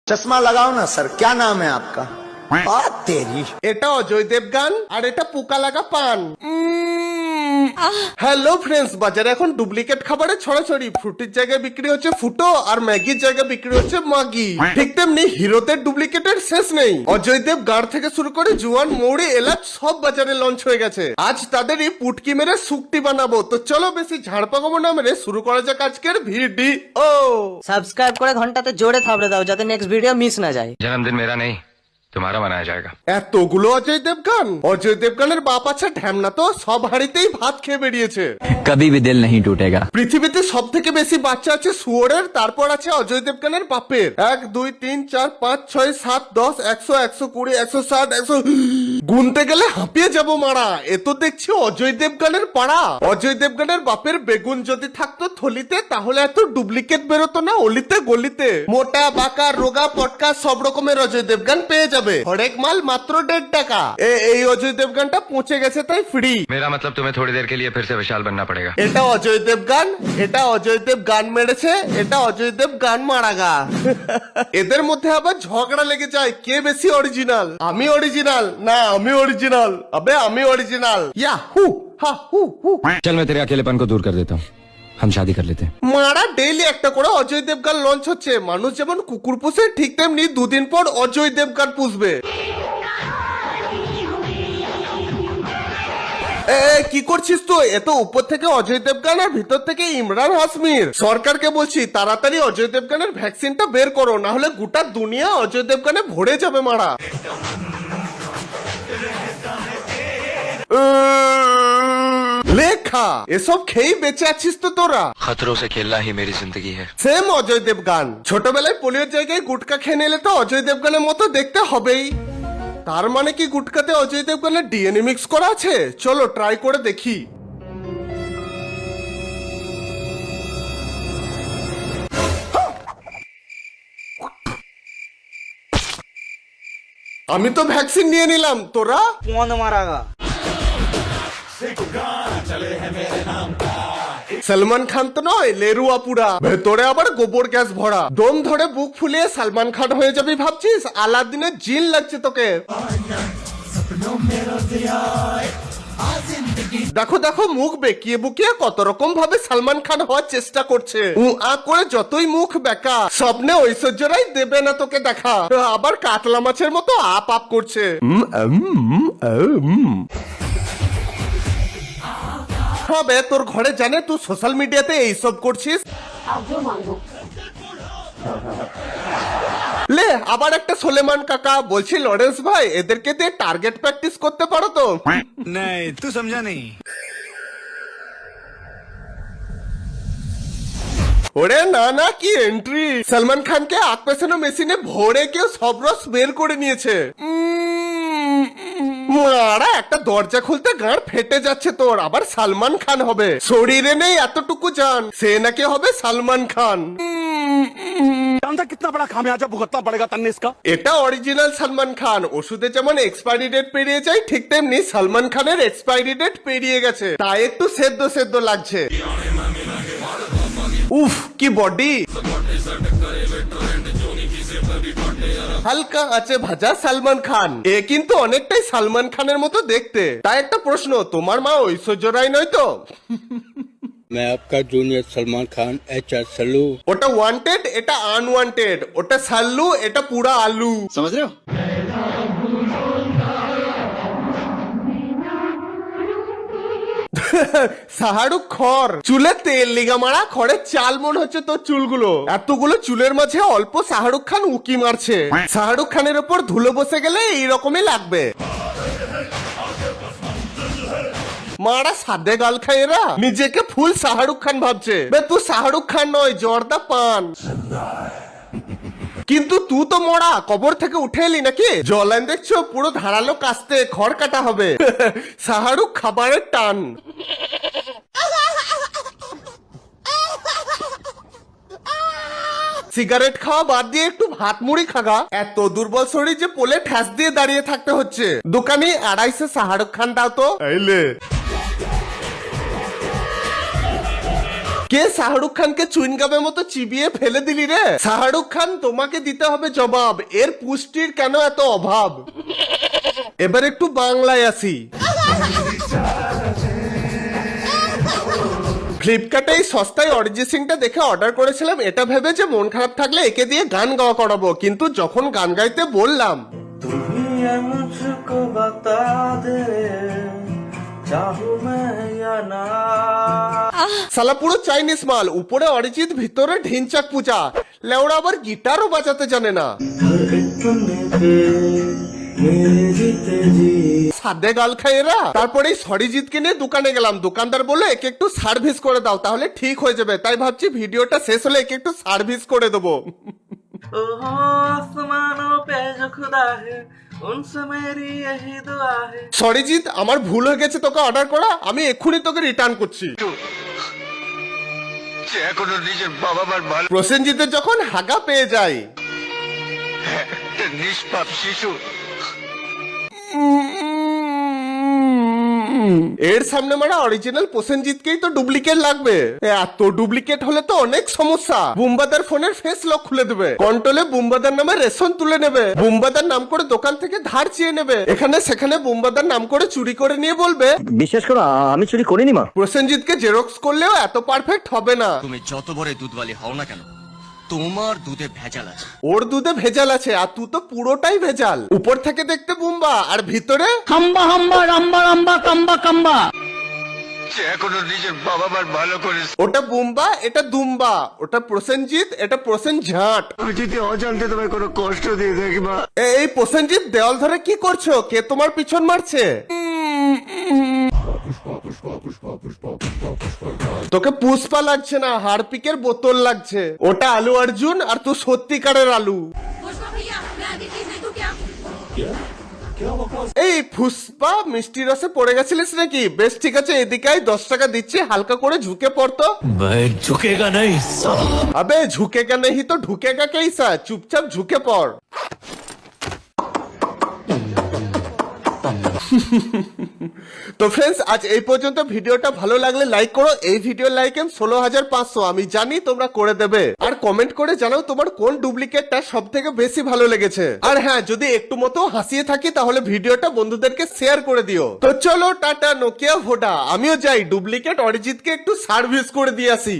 चश्मा लगाओ ना सर, क्या नाम है आपका? तेरी এটা অজয় দেবগান আর এটা পোকা লাগা পান। হ্যালো ফ্রেন্ডস, বাজারে এখন ডুপ্লিকেট খাবারের ছড়াছড়ি। ফ্রুটির জায়গায় বিক্রি হচ্ছে ফুটো আর ম্যাগির জায়গায় বিক্রি হচ্ছে মাগি। ঠিক তেমনি হিরোদের ডুপ্লিকেটের শেষ নেই। অজয় দেব গাড় থেকে শুরু করে জুয়ান, মৌরি, এলাচ সব বাজারে লঞ্চ হয়ে গেছে। আজ তাদেরই পুটকি মেরে শুকটি বানাবো। তো চলো বেশি ঝাড় পাকাবো না মেরে শুরু করা যাক আজকের ভিডিও। সাবস্ক্রাইব করে ঘন্টাতে জোরে থাবড়ে দাও যাতে নেক্সট ভিডিও মিস না যায়। जन्मदिन मेरा नहीं तुम्हारा मनाया जाएगा। এতগুলো অজয় দেবগান। অজয় দেবগানের বাপ আছে ঢ্যামনা, তো সব হাড়িতেই ভাত খেয়ে বেরিয়েছে। कभी भी दिल नहीं टूटेगा। পৃথিবীতে সব থেকে বেশি বাচ্চা আছে শুয়োরের, তারপর আছে অজয় দেবগানের বাপের। 1 2 3 4 5 6 7 10 100 120 160 100 গুনতে গেলে হাঁপিয়ে যাব মারা। এ তো দেখছি অজয় দেবগানের পাড়া। অজয় দেবগানের বাপের বেগুন যদি থাকতো থলিতে, তাহলে এত ডুপ্লিকেট বেরোতো না অলিতে গলিতে। মোটা বাঁকা রোগা পটকা সব রকমের অজয় দেবগান পেয়ে যাবে। হরেক মাল মাত্র 1.5 টাকা। এই অজয় দেবগানটা পৌঁছে গেছে তাই ফ্রি। मेरा मतलब तुम्हें थोड़ी देर के लिए फिर से विशाल बनना पड़ेगा। এটা অজয় দেব গান, এটা অজয় দেব গান মেরেছে, এটা অজয় দেব গান মারা গা। এদের মধ্যে আবার ঝগড়া লেগে যায় কে বেশি অরিজিনাল। আমি অরিজিনাল না আমি অরিজিনাল, আবে আমি অরিজিনাল। ইয়া হু হা হু হু। चल मैं तेरे अकेलेपन को दूर कर देता हूँ, हम शादी कर लेते हैं। মারা ডেইলি একটা করে অজয় দেবগান লঞ্চ হচ্ছে। মানুষ যেমন কুকুর পুষে ঠিক তেমনি দুদিন পর অজয় দেবগান পুষবে। কি করছিস তুই? এত উপর থেকে অজয় দেবগান আর ভিতর থেকে ইমরান হাসমির। সরকারকে বলছি তাড়াতাড়ি অজয় দেবগানের ভ্যাকসিনটা বের করো, না হলে গোটা দুনিয়া অজয় দেবগানে ভরে যাবে মারা। লেখা এসব খেয়েই বেঁচে আছিস তো তোরা। खतरों से खेलना ही मेरी जिंदगी है। সেম অজয় দেবগান। ছোটবেলায় পোলিওর জায়গায় গুটকা খেয়ে নিলে তো অজয় দেবগানের মতো দেখতে হবেই। তার মানে কি গুটকাতে অজয় দেবগানের ডিএনএ মিক্স করা আছে? চলো ট্রাই করে দেখি। আমি তো ভ্যাকসিন নিয়ে নিলাম, তোরা? মন মারাগা। সলমান খান তো নয়, লেরুয়া পুরা। ভেতরে আবার গোবর গ্যাস ভরা। দম ধরে বুক ফুলিয়ে সালমান খান হয়ে যাবি ভাবছিস? আলাদিনের জিন লাগছে তোকে। দেখো দেখো মুখ বেঁকিয়ে বুকিয়ে কত রকম ভাবে সালমান খান হওয়ার চেষ্টা করছে। আ করে যতই মুখ বেঁকা, স্বপ্নে ঐশ্বর্যরাই দেবে না তোকে দেখা। আবার কাতলা মাছের মতো আপ আপ করছে। হবে তোর ঘরে জানে তুই সোশ্যাল মিডিয়াতে এইসব করছিস? লে আবার একটা সোলেমান কাকা। বলছি লরেন্স ভাই, এদেরকে দিয়ে টার্গেট প্র্যাকটিস করতে পারো তো? नहीं तू समझा नहीं। ওরে না না কি এন্ট্রি! সলমান খানকে আখ পেছানো মেশিনে ভরে কেউ সব রস বের করে নিয়েছে। মারা একটা দরজা খুলতে গাঁড় ফেটে যাচ্ছে তোর। আবার সালমান খান হবে? শরীরে নেই এতটুকু জান, সে নাকি হবে সালমান খান। जानता कितना बड़ा खामियाजा भुगतना पड़ेगा तन्ने इसका। এটা অরিজিনাল সালমান খান। ওষুধে যেমন এক্সপায়ারি ডেট পেরিয়ে যায়, ঠিক তেমনি সালমান খানের এক্সপায়ারি ডেট পেরিয়ে গেছে, তাই একটু সেদ্ধ সেদ্ধ লাগছে। উফ কি বডি! হালকা আছে ভাজা সালমান খান। এ কিন্তু অনেকটাই সালমান খানের মতো দেখতে। তাই একটা প্রশ্ন, তোমার মা ঐশ্বর্য রায় নয় তো? मैं आपका जूनियर सलमान खान HR सल्लू। ওটা ওয়ান্টেড, এটা আনওয়ান্টেড। ওটা সাল্লু, এটা পুরা আলু। समझ रहे हो? শাহরুখ খর চুলে তেল লিগা মারা। খড়ের চাল মনে হচ্ছে তোর চুলগুলো। এতগুলো চুলের মাঝে অল্প শাহরুখ খান উকি মারছে। শাহরুখ খানের উপর ধুলো বসে গেলে এইরকমই লাগবে মারা। সাদে গাল খায় এরা, নিজেকে ফুল শাহরুখ খান ভাবছে। বে তুই শাহরুখ খান নয়, জর্দা পান। কিন্তু তুই তো মরা, কবর থেকে উঠে এলি নাকি? জলাইন দেখছো পুরো ধারালো কাস্তে, খড় কাটা হবে। শাহরুখ খাবারের টান। সিগারেট খাওয়া বাদ দিয়ে একটু ভাত মুড়ি খাগা। এত দুর্বল শরীর যে পোলে ঠ্যাস দিয়ে দাঁড়িয়ে থাকতে হচ্ছে। দোকানি 250 শাহরুখ খান দাও তো। এইলে কে শাহরুখ খানকে চুইনগামের মতো চিবিয়ে ফেলে দিলি রে? শাহরুখ খান, তোমাকে দিতে হবে জবাব, এর পুষ্টির কেন এত অভাব। এবার একটু বাংলায় আসি। ফ্লিপকার্টে এই সস্তায় অরিজিৎ সিংটা দেখে অর্ডার করেছিলাম এটা ভেবে যে মন খারাপ থাকলে একে দিয়ে গান গাওয়া করাবো, কিন্তু যখন গান গাইতে বললাম সালা পুরো চাইনিজ মাল, উপরে অরিজিৎ ভিতরে ঢিনচাক পূজা, লেওড়া আবার গিটারও বাজাতে জানে না। সাদে গাল খায় এরা। তারপরে সরিজিৎকে নিয়ে দোকানে গেলাম, দোকানদার বললো একে একটু সার্ভিস করে দাও তাহলে ঠিক হয়ে যাবে, তাই ভাবছি ভিডিওটা শেষ হলে একে একটু সার্ভিস করে দেবো। সরিজিৎ, আমার ভুল হয়ে গেছে তোকে অর্ডার করা, আমি এক্ষুনি তোকে রিটার্ন করছি। নিজের বাবা মার ভালো প্রসেনজিতের যখন হাগা পেয়ে যায়, নিষ্পাপ শিশু এর সামনে মানে অরিজিনাল প্রসেনজিৎকেই তো ডুপ্লিকেট লাগবে। এত ডুপ্লিকেট হলে তো অনেক সমস্যা। বুম্বাদার ফোনের ফেস লক খুলে দেবে, কন্ট্রোলে বুম্বাদার নামে রেশন তুলে নেবে, বুম্বাদার নাম করে দোকান থেকে ধার চেয়ে নেবে, এখানে সেখানে বুম্বাদার নাম করে চুরি করে নিয়ে বলবে বিশ্বাস করো আমি চুরি করিনি মা। প্রসেনজিৎকে জেরক্স করলেও এত পারফেক্ট হবে না। তুমি যত বড় দুধওয়ালি হও না কেন, তোমার দুধে ভেজাল আছে। ওর দুধে ভেজাল আছে আর তুই তো পুরোটাই ভেজাল। উপর থেকে দেখতে বুম্বা আর ভিতরে হাম্বা হাম্বা রাম্বা রাম্বা কাম্বা কাম্বা। সে এখনো নিজের বাবা মার ভালো করে। ওটা বুম্বা, এটা দুম্বা, ওটা প্রসেনজিৎ, এটা প্রসেনঝাট। আমি যদি অজান্তে তোমায় কোনো কষ্ট দিয়ে থাকি মা। এই প্রসেনজিৎ, দেওয়াল ধরে কি করছো? কে তোমার পিছন মারছে? তোকে পুষ্পা লাগছে না, হারপিকের বোতল লাগছে। ওটা আলু অর্জুন আর তুই সত্যিকারের আলু। এই পুষ্পা, মিষ্টি রসে পড়ে গেছিলিস নাকি? বেশ ঠিক আছে, এদিকে 10 টাকা দিচ্ছি, হালকা করে ঝুঁকে পড়তো। ঝুঁকেগা নেই আবে ঝুঁকেগা নেই তো ঢুকেগা কেসা, চুপচাপ ঝুঁকে পড়। তো ফ্রেন্ডস, আজ এই পর্যন্ত। ভিডিওটা ভালো লাগলে লাইক করো। এই ভিডিও লাইক 16,500 আমি জানি তোমরা করে দেবে। আর কমেন্ট করে জানাও তোমার কোন ডুপ্লিকেটটা সব থেকে বেশি ভালো লেগেছে। আর হ্যাঁ, যদি একটু মতো হাসিয়ে থাকি তাহলে ভিডিওটা বন্ধুদেরকে শেয়ার করে দিও। তো চলো টাটা, নোকিয়া ভোডা, আমিও যাই ডুপ্লিকেট অরিজিৎকে একটু সার্ভিস করে দিয়ে আসি।